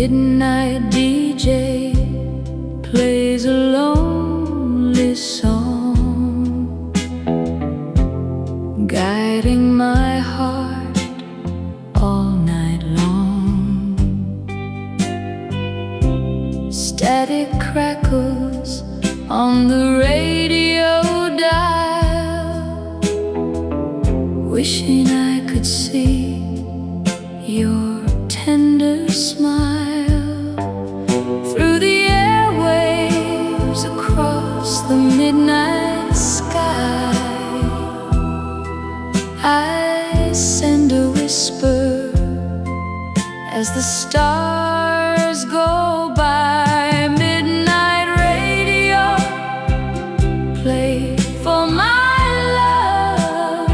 midnight DJ plays a lonely song, guiding my heart all night long. Static crackles on the radio dial, wishing I could see your tender smile through the airwaves across the midnight sky. I send a whisper as the stars go by. Midnight radio, play for my love.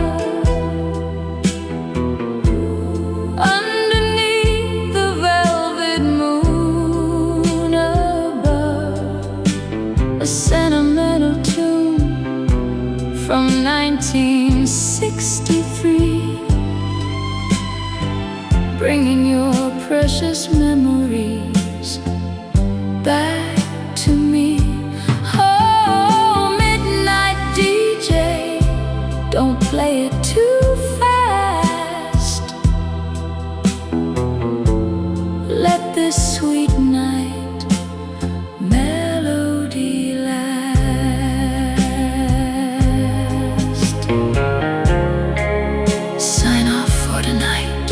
Underneath the velvet moon above, a sentimental tune from 1963, bringing your precious memories back to me. Oh, midnight DJ, don't play it too fast. Let this sweet night melody last. Sign off for tonight.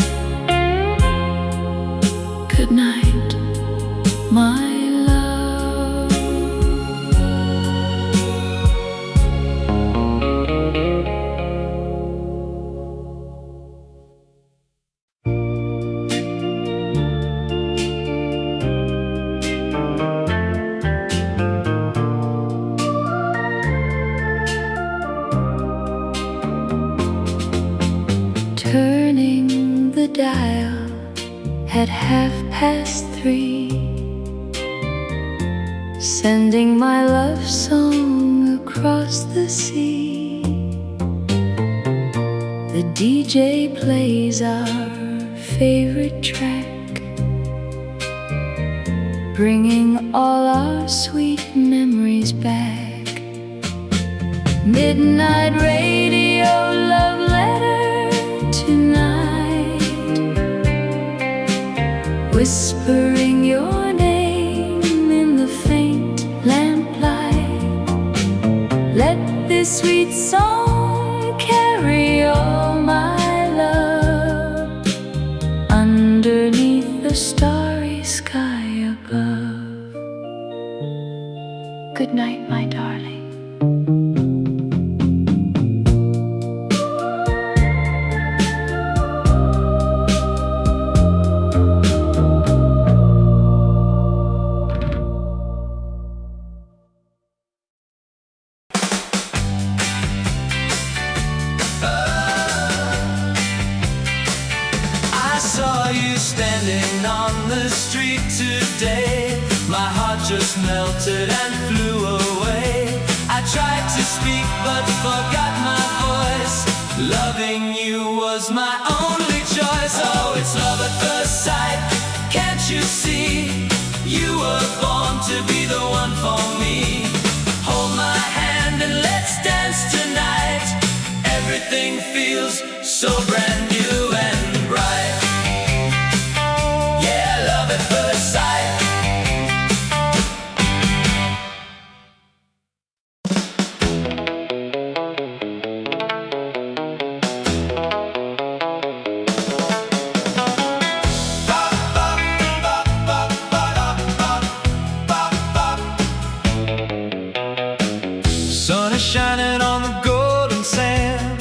Good night, my love. Turning the dial at 3:30, sending my love song across the sea. The DJ plays our favorite track, bringing all our sweet memories back. Midnight radio, love letter tonight, whispering your name in the faint lamplight. Let this sweet song carry all my love underneath the starry sky above. Good night, my darling. Standing on the street today, my heart just melted and flew away. I tried to speak but forgot my voice. Loving you was my only choice. Oh, it's love at first sight, can't you see? You were born to be the one for me. Hold my hand and let's dance tonight. Everything feels so brand new and bright. Shining on the golden sand,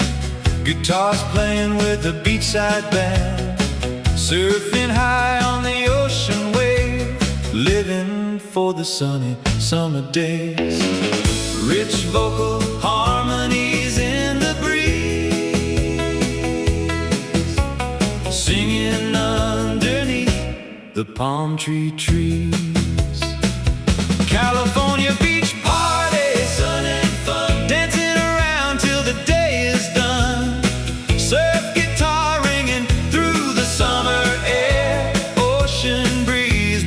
guitars playing with the beachside band, surfing high on the ocean wave, living for the sunny summer days. Rich vocal harmonies in the breeze, singing underneath the palm tree trees. California beach party, sun and fun, dancing around till the day is done. Surf guitar ringing through the summer air, ocean breeze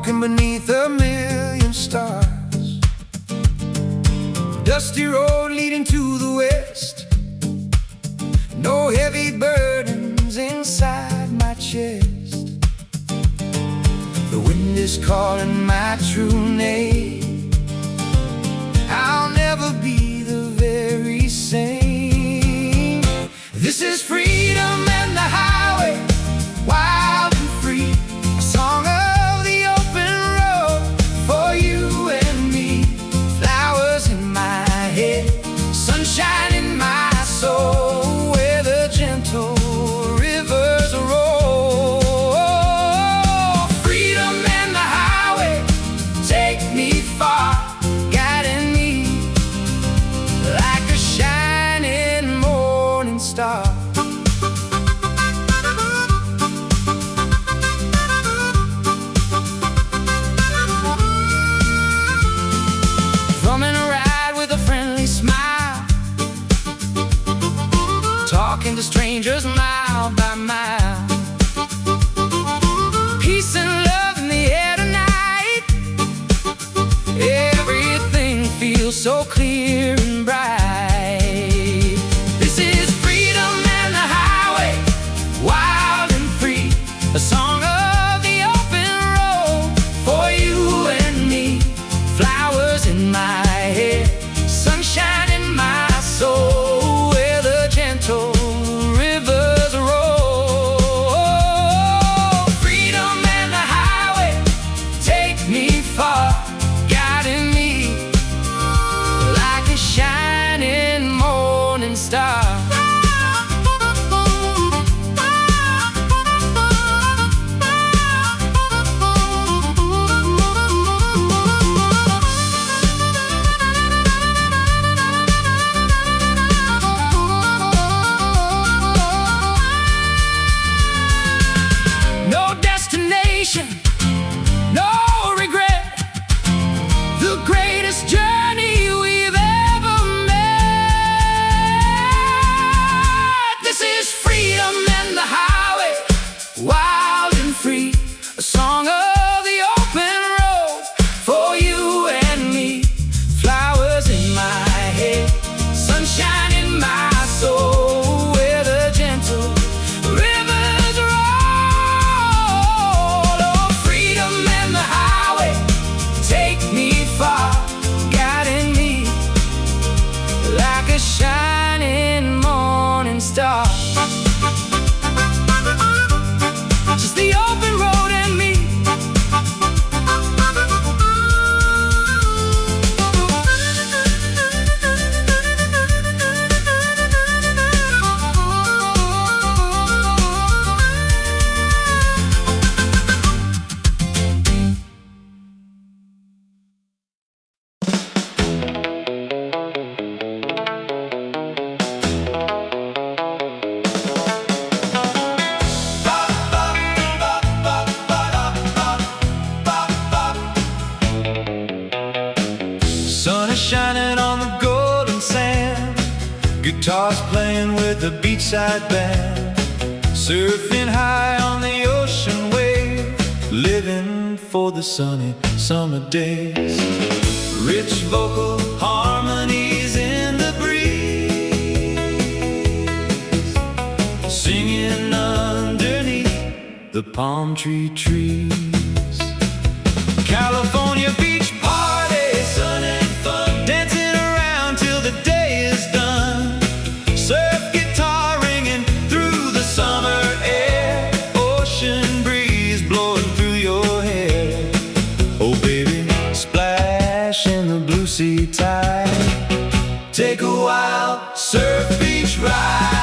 walking beneath a million stars. Dusty road leading to the west. No heavy burdens inside my chest. The wind is calling my true name. I'll never be the very same. This is freedom and the highway, wild and free. A song of the open road for you and me. Flowers in my head, sunshine in my soul, where the gentle rivers roll. Freedom and the highway take me far, guiding me like a shining morning star. Thumbing a ride with a friendly smile, talking to strangers mile by mile. Peace and love in the air tonight. Everything feels so clear and bright. This is freedom and the highway, wild and free. A song of the open road for you and me. Flowers in my hair, sunshine in my soul, where the gentle rivers roll. Freedom and the highway take me far, guiding me like a shining morning star. No destination, no regret. The greatest journey we've ever met. This is freedom and the highway, wild and free. A song of the open road for you and me. Flowers in my head, sunshine in my soul, where the gentle rivers roll. Oh, freedom and the highway take me far, guiding me like a shining morning star. Just the open road and me. Sun is shining on the golden sand. Guitars playing with the beachside band. Surfing high on the ocean wave. Living for the sunny summer days. Rich vocal harmonies in the breeze. Singing underneath the palm tree trees. California beach party, sun and fun, dancing around till the day is done. Surf guitar ringing through the summer air. Ocean breeze blowing through your hair. Oh baby, splash in the blue sea tide. Take a wild surf beach ride.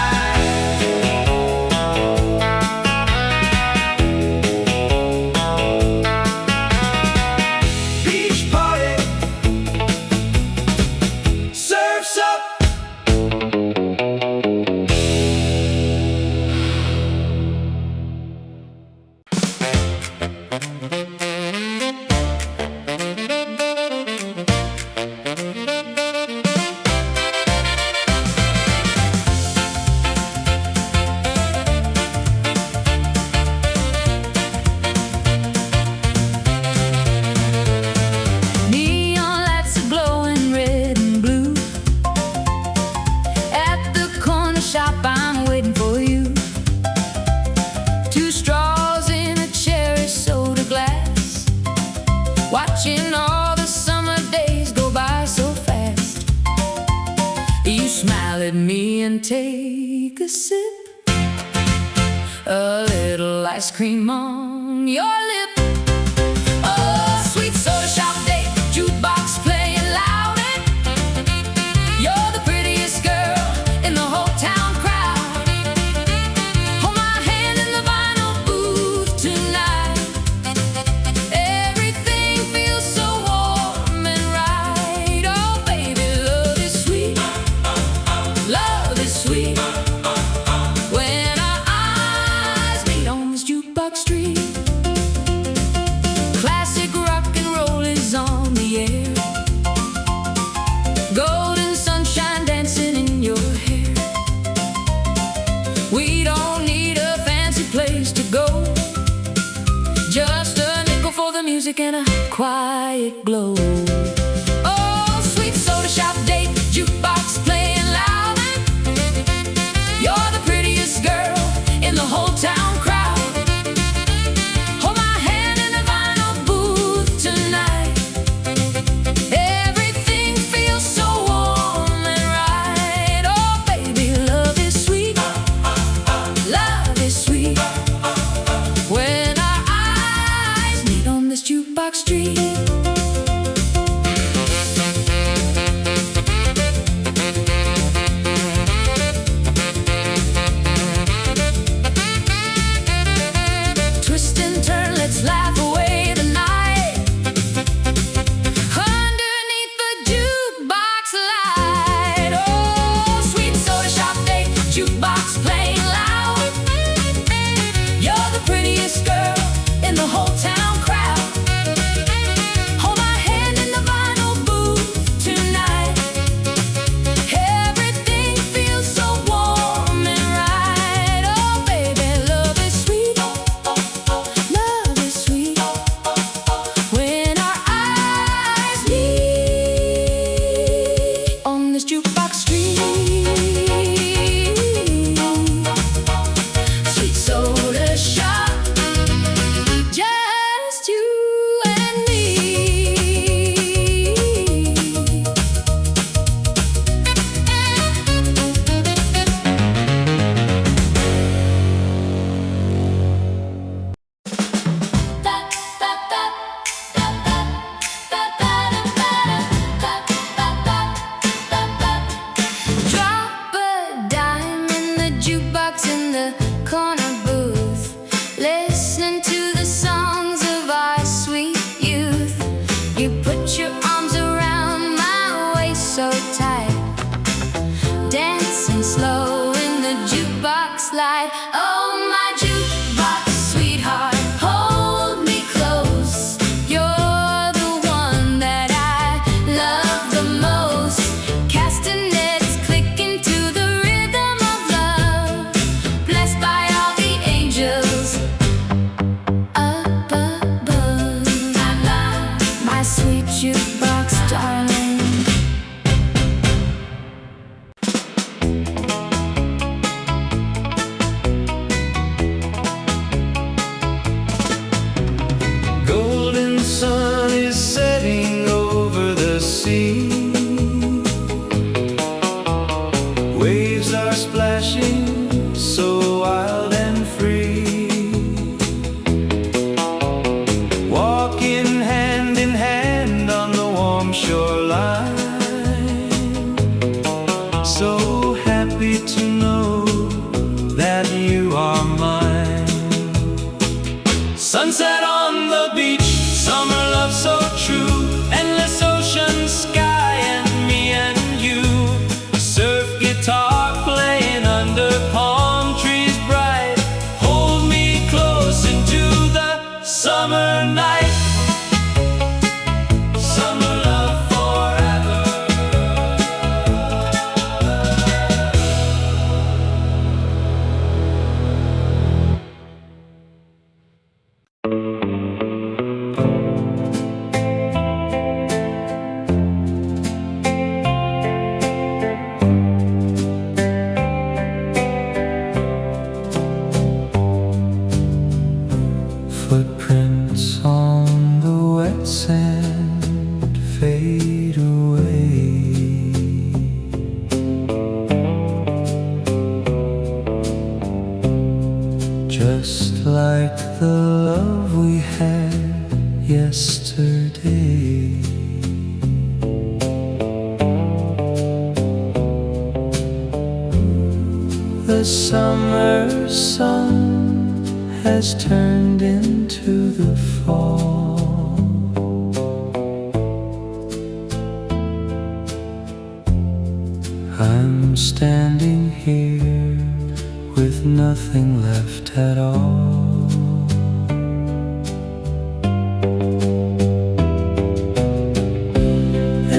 with me and take a sip. A little ice cream on your lip. Oh, sweet soda shop day, jukebox playing loud. You're the prettiest girl in the whole town crowd. Hold my hand in the vinyl booth tonight. Everything feels so warm and right. Oh baby, love is sweet. Love is sweet. When our eyes meet on this jukebox street. Classic rock and roll is on the air. Golden sunshine dancing in your hair. We don't need a fancy place to go. Just a nickel for the music and a quiet glow. Oh, sweet soda shop date, jukebox playing loud. You're the prettiest girl in the whole town crowd. Hold my hand in the vinyl booth tonight. Everything feels so warm and right. Oh baby, love is sweet. Love is sweet. When our eyes meet on this jukebox street. Twist and turn, let's laugh away the night. Underneath the jukebox light. Oh, sweet soda shop day, jukebox playing loud. You're the prettiest girl in the whole town crowd. Hold my hand in the vinyl booth tonight. Everything feels so warm and right. Oh baby, love is sweet. Love is sweet. When our eyes meet on this jukebox street. Sweet soda shop, just you and me. Drop a dime in the jukebox in the corner booth, listening to the songs of our sweet youth. You put your arms around my waist so tight, dancing slow in the jukebox light. Oh my jukebox sweetheart, hold me close. You're the one that I love the most. Castanets clicking to the rhythm of love, blessed by all the angels up above. My sweet jukebox darling. summer sun has turned into the fall. I'm standing here with nothing left at all.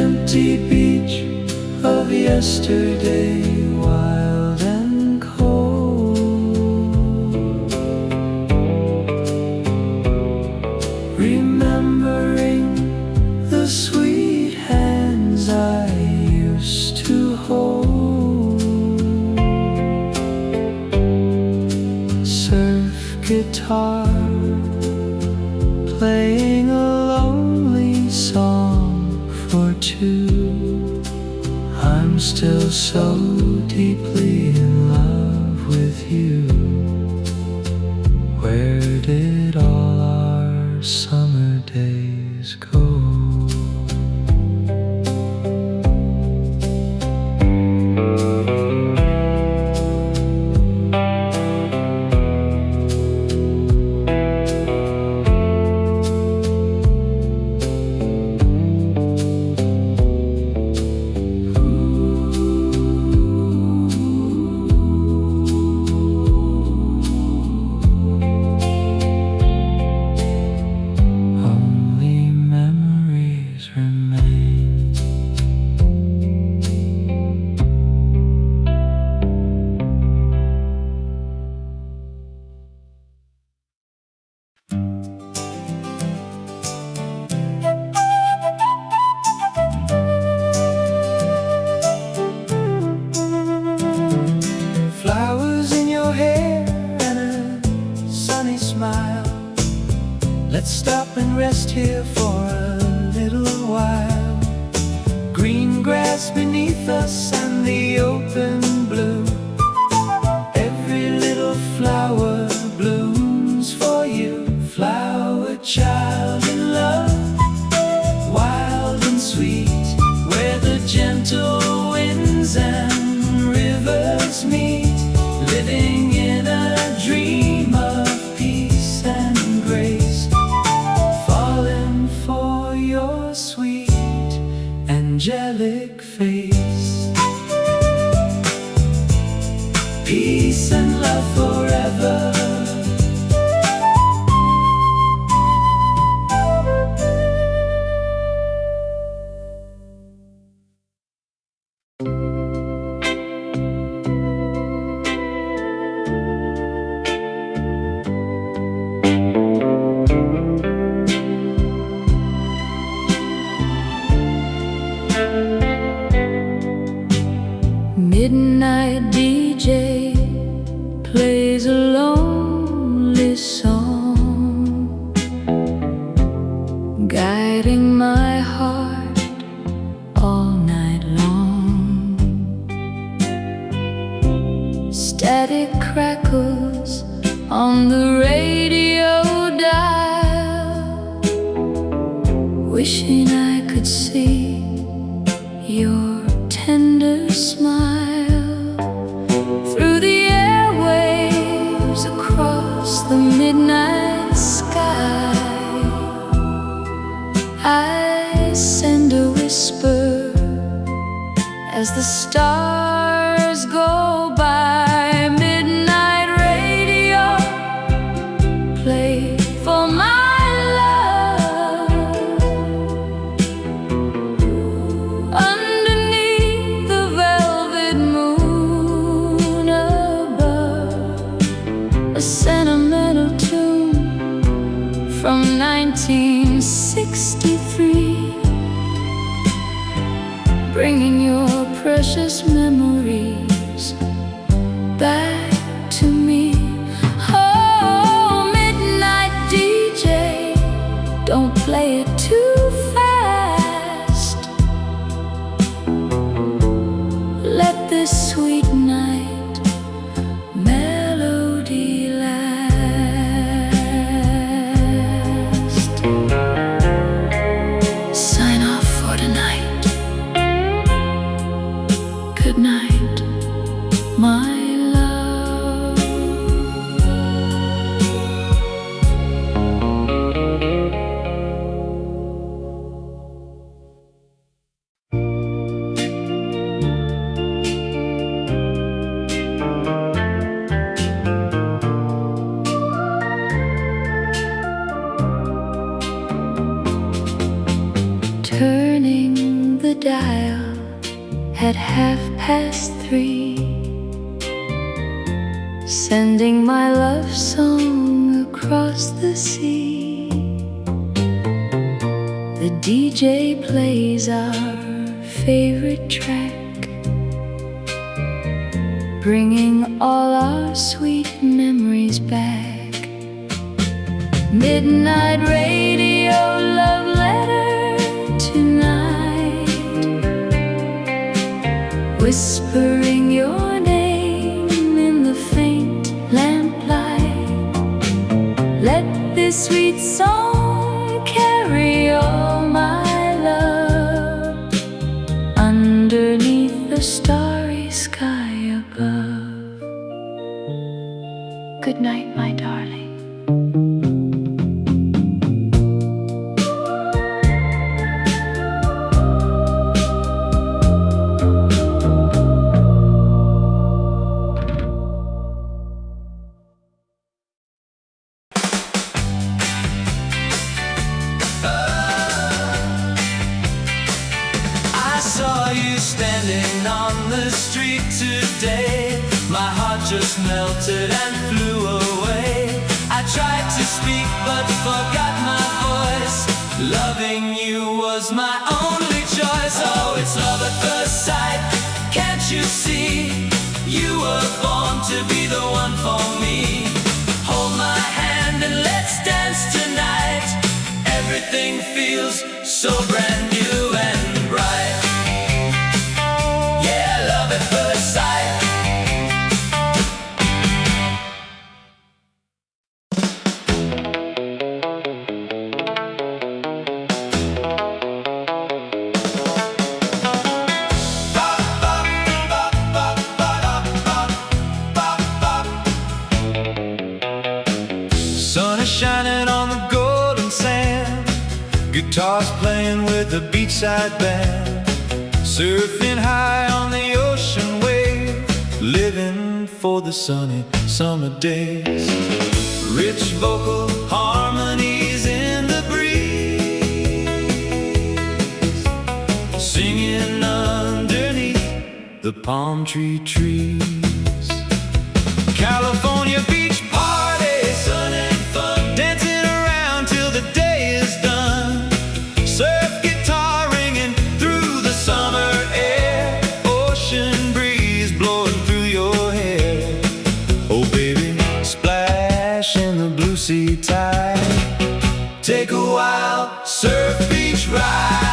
Empty beach of yesterday, wild and cold. Remembering the sweet hands I used to hold. Surf guitar playing a lonely song for two. I'm still so deeply in love with you. Where did all our summer days go? Flowers in your hair and a sunny smile. Let's stop and rest here for a little while. Green grass beneath us and the open blue. Every little flower blooms for you. Flower child in love, wild and sweet, where the gentle winds and rivers meet. Living in a dream of peace and grace, falling for your sweet angelic face. Peace and love forever. Midnight DJ plays a lonely song, guiding my heart all night long. Static crackles on the radio dial, wishing I could see your tender smile. Through the airwaves across the midnight sky, I send a whisper as the stars go by. Midnight radio, play for my love. Underneath the velvet moon above, a sentimental tune from 1963, bringing your precious memories back to me. Oh, midnight DJ, don't play it too fast. Let this sweet night melody last. Sign off for tonight. Good night, my love. at 3:30, sending my love song across the sea. The DJ plays our favorite track, bringing all our sweet memories back. Midnight radio, love letter tonight, whispering your name in the faint lamplight. Let this sweet song carry all my love underneath the starry sky above. Good night, my darling. Standing on the street today, my heart just melted and flew away. I tried to speak but forgot my voice. Loving you was my only choice. Oh, it's love at first sight, can't you see? You were born to be the one for me. Hold my hand and let's dance tonight. Everything feels so brand new and bright. Shining on the golden sand, guitars playing with the beachside band, surfing high on the ocean wave, living for the sunny summer days. Rich vocal harmonies in the breeze, singing underneath the palm tree trees. California beach party, sun and fun, dancing around till the day is done. Surf guitar ringing through the summer air, ocean breeze blowing through your hair. Oh baby, splash in the blue sea tide, take a wild surf beach ride.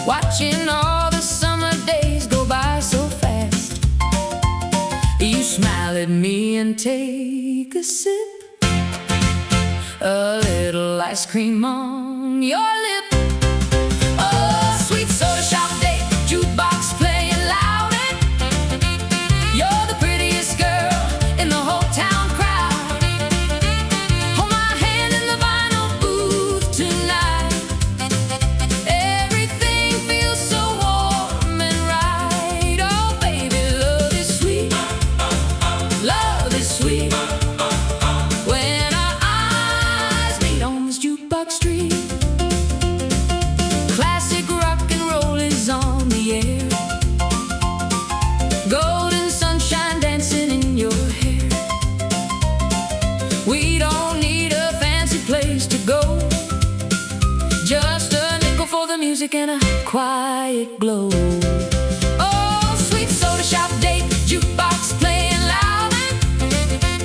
Watching all the summer days go by so fast. You smile at me and take a sip, a little ice cream on your lip. Oh, sweet soda shop day, jukebox playing loud, and you're the prettiest girl in the whole town crowd. Hold my hand in the vinyl booth tonight. Everything feels so warm and right. Oh baby, love is sweet, love is sweet. When our eyes meet on this jukebox street, classic rock and roll is on the air. Golden sunshine dancing in your hair. We don't need a fancy place to go, just a nickel for the music and a quiet glow. Oh, sweet soda shop date, jukebox playing loud, and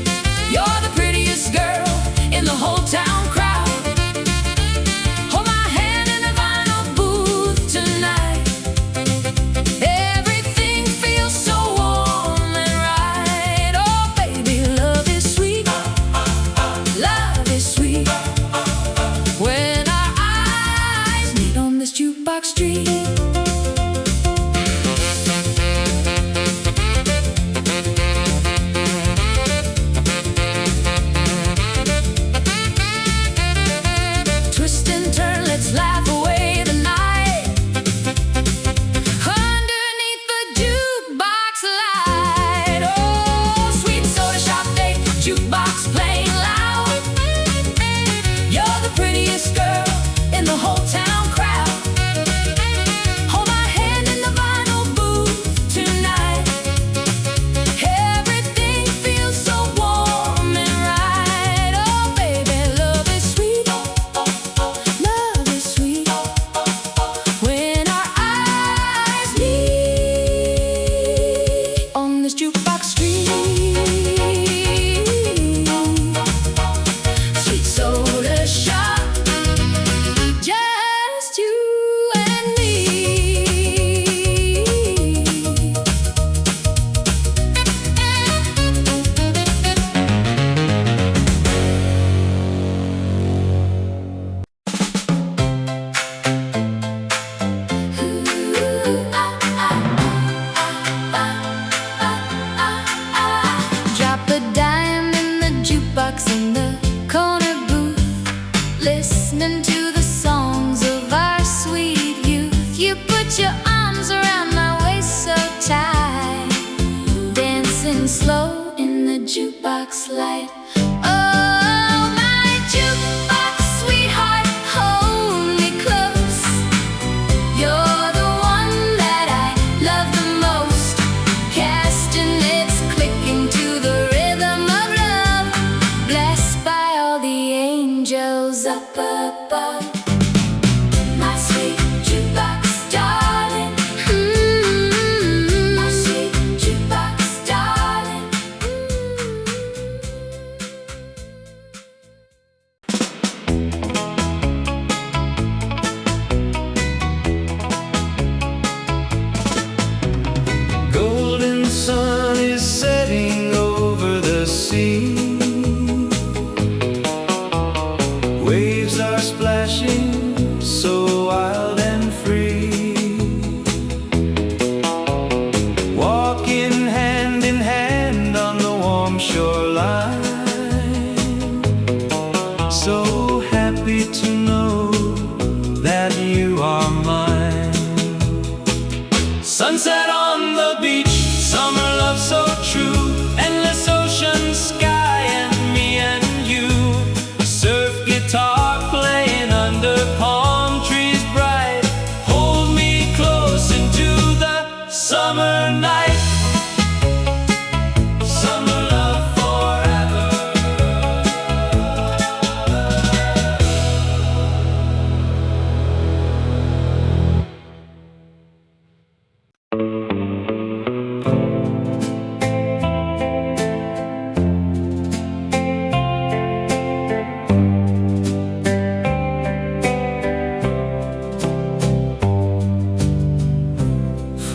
you're the prettiest girl in the whole town crowd. listening to the songs of our sweet youth. You put your arms around my waist so tight, dancing slow in the jukebox light. Oh, my jukebox sweetheart, hold me close. You're the one that I love the most. Castanets clicking to the rhythm of love, blessed by all the angels up above. My sweet jukebox darling, my sweet jukebox darling. Golden sun is setting over the sea. Waves are splashing so wild and free. Walking hand in hand on the warm shoreline. So happy to know that you are mine. Sunset on the beach, summer love so true. Endless ocean sky and me and you. Surf guitar playing under palm trees bright. Hold me close into the summer night. Summer love forever.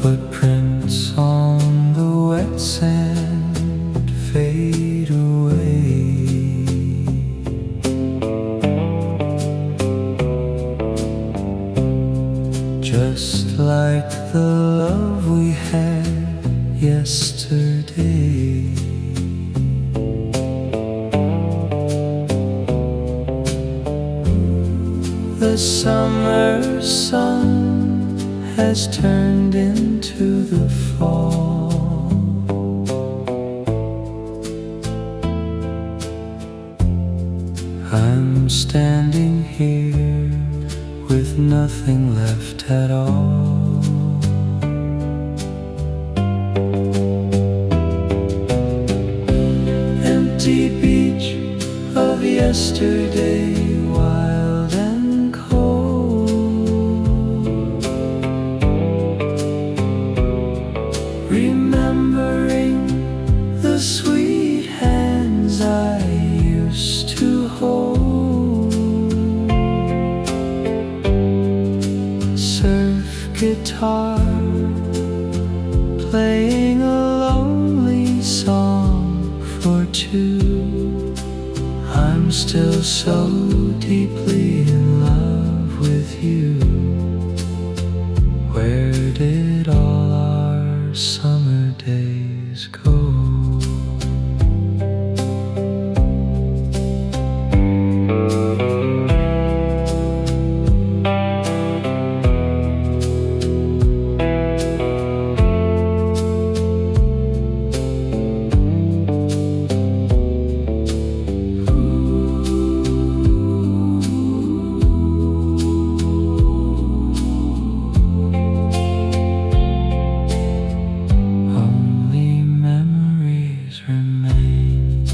Footprints on the wet sand fade away. Just like the love we had yesterday. The summer sun has turned into the fall. I'm standing here with nothing left at all. Empty beach of yesterday, wild and cold. Remembering the sweet hands I used to hold. Surf guitar playing a lonely song for two. I'm still so deeply in love with you. Where did all our summer days go? Only memories remain.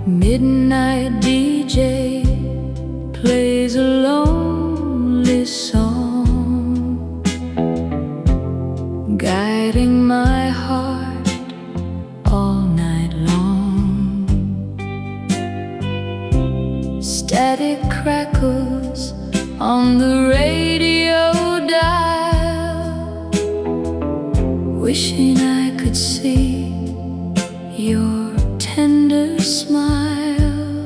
Midnight DJ plays a lonely song, guiding my heart all night long. Static crackles on the radio dial, wishing I could see your tender smile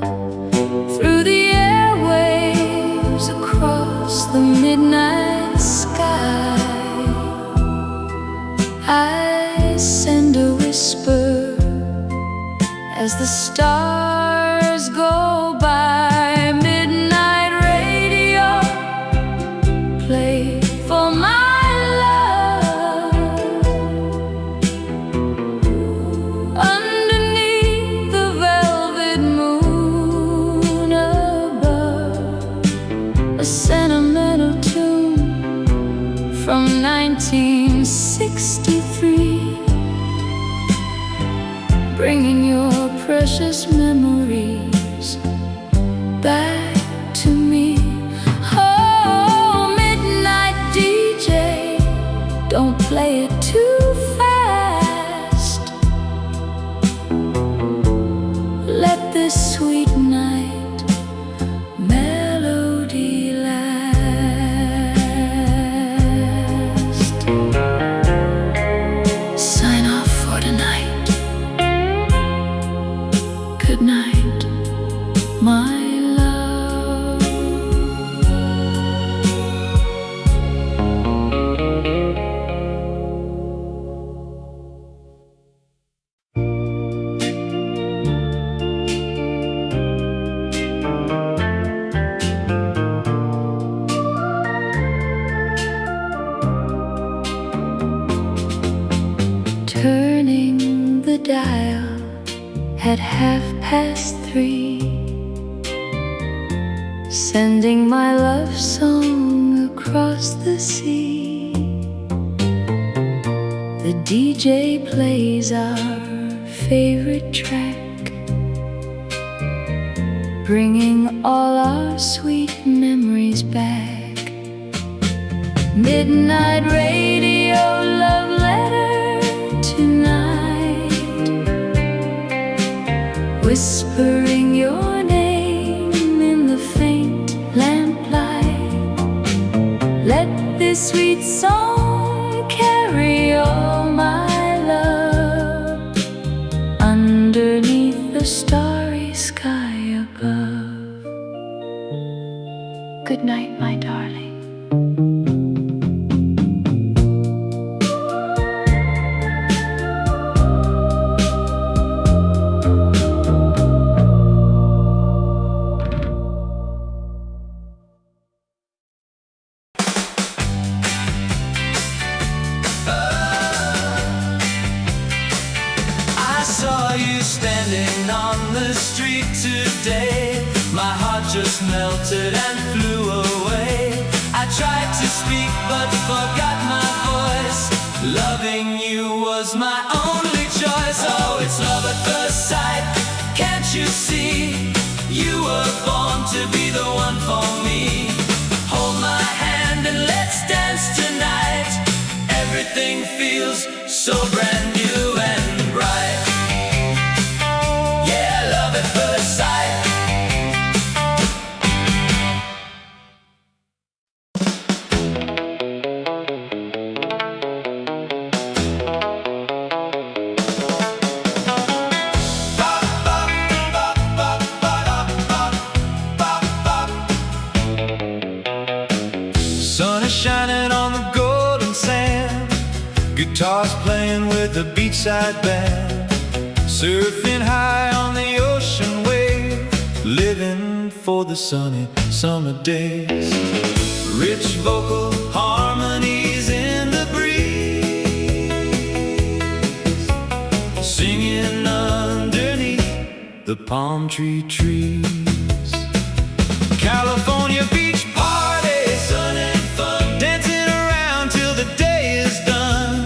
through the airwaves across the midnight sky. I send a whisper as the stars go by. Midnight radio, play for my love. Underneath the velvet moon above, a sentimental tune from 1963, bringing your precious memories back to me. Oh, midnight DJ, don't play it too fast. Let this sweet night melody last. Sign off for tonight. Good night, my love. Turning the dial at 3:30, sending my love song across the sea. The DJ plays our favorite track, bringing all our sweet memories back. Midnight radio, love letter tonight, whispering your name in the faint lamplight. Let this sweet song carry all my love underneath the starry sky above. Good night, my darling. Standing on the street today, my heart just melted and flew away. I tried to speak but forgot my voice. Loving you was my only choice. Oh, it's love at first sight, can't you see? You were born to be the one for me. Hold my hand and let's dance tonight. Everything feels so brand new and bright. Shining on the golden sand, guitars playing with the beachside band, surfing high on the ocean wave, living for the sunny summer days. Rich vocal harmonies in the breeze, singing underneath the palm tree trees. California beach party, sun and fun, dancing around till the day is done.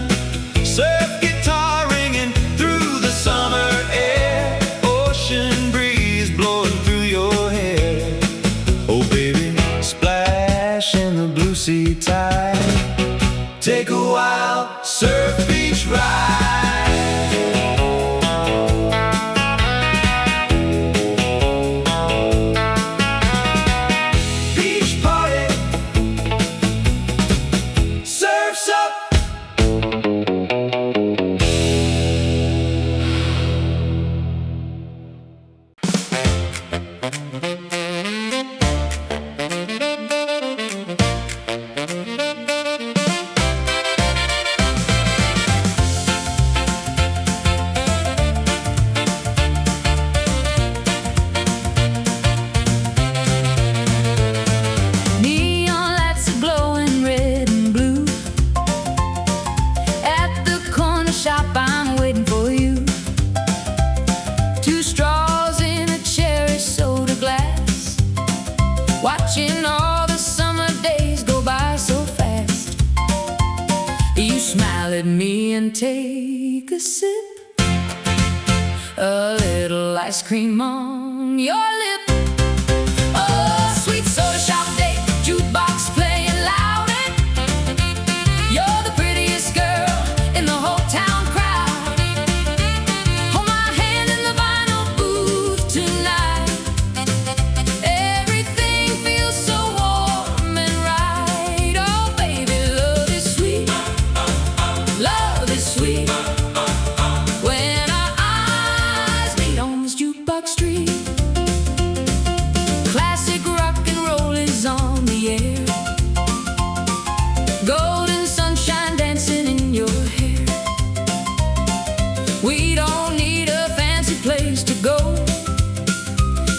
Surf guitar ringing through the summer air, ocean breeze blowing through your hair. Oh baby, splash in the blue sea tide, take a wild surf beach ride. You smile at me and take a sip, a little ice cream on your lip. Oh, sweet soda shop day, jukebox playing loud, and you're the prettiest girl in the whole town crowd. Hold my hand in the vinyl booth tonight. Everything feels so warm and right. Oh baby, love is sweet, love is sweet. When our eyes meet on this jukebox street, classic rock and roll is on the air. Golden sunshine dancing in your hair. We don't need a fancy place to go,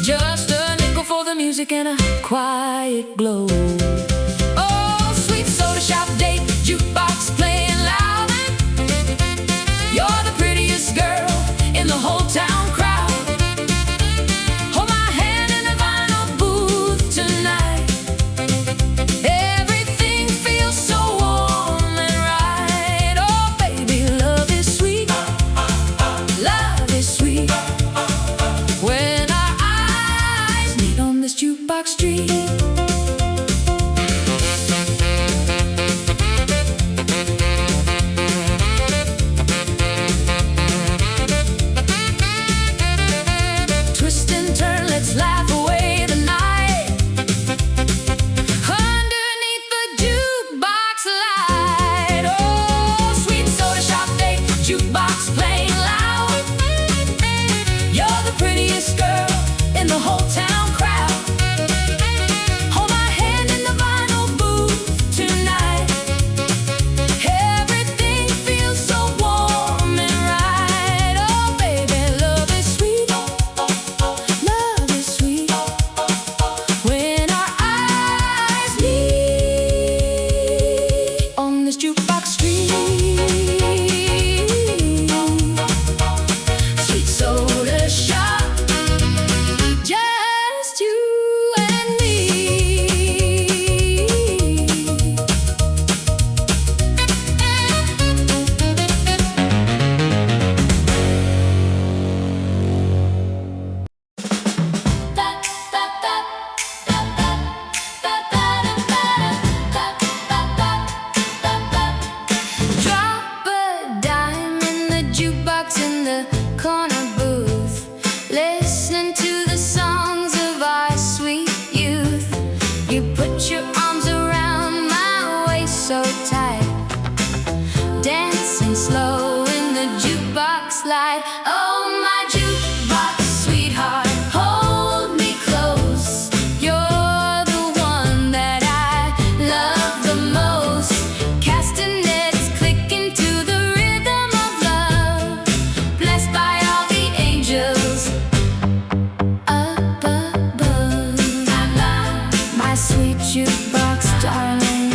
just a nickel for the music and a quiet glow. Oh, sweet soda shop date, jukebox playing loud, and you're the prettiest girl in the whole town crowd. Hold my hand in the vinyl booth tonight. Everything feels so warm and right. Oh baby, love is sweet, love is sweet. When our eyes meet on this jukebox street. Twist and turn, let's laugh away the night. Underneath the jukebox light. Oh, sweet soda shop day, jukebox playing loud. You're the prettiest girl in the whole town crowd. Hold my hand in the vinyl booth tonight. Everything feels so warm and right. Oh baby, love is sweet, love is sweet. When our eyes meet on this jukebox street. Sweet soda shop, just you and me. Drop a dime in the jukebox in the corner booth, listening to the songs of our sweet youth. You put your arms around my waist so tight, dancing slow in the jukebox light. Oh my jukebox sweetheart, hold me close. You're the one that I love the most. Castanets clicking to the rhythm of love, blessed by all the angels up above. My sweet jukebox darling.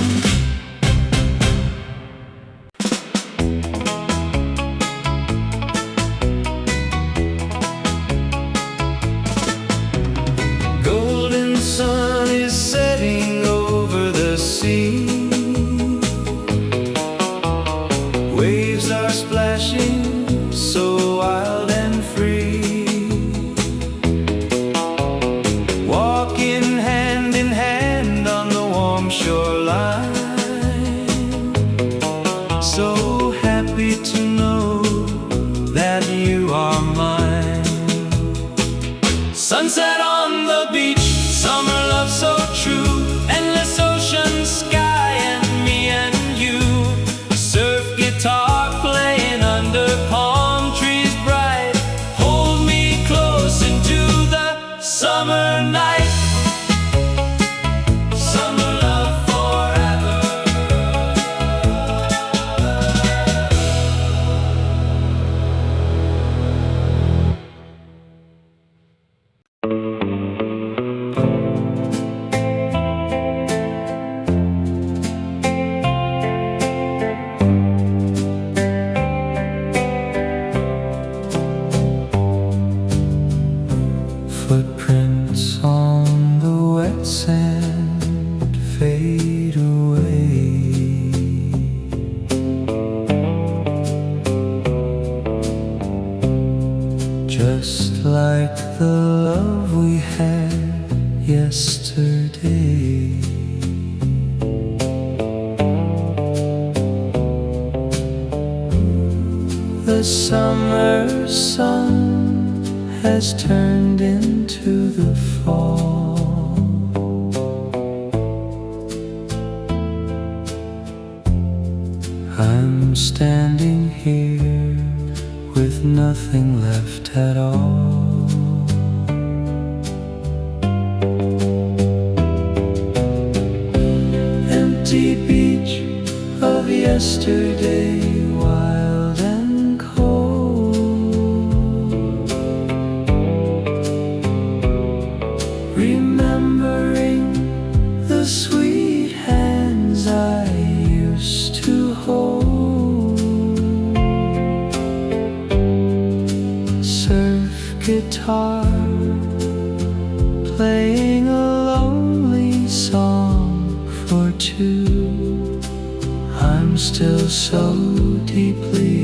like the love we had yesterday. The summer sun has turned into the fall. I'm standing here with nothing left at all. Empty beach of yesterday, wild and cold. Remembering the sweet hands I used to hold. Guitar playing a lonely song for two. I'm still so deeply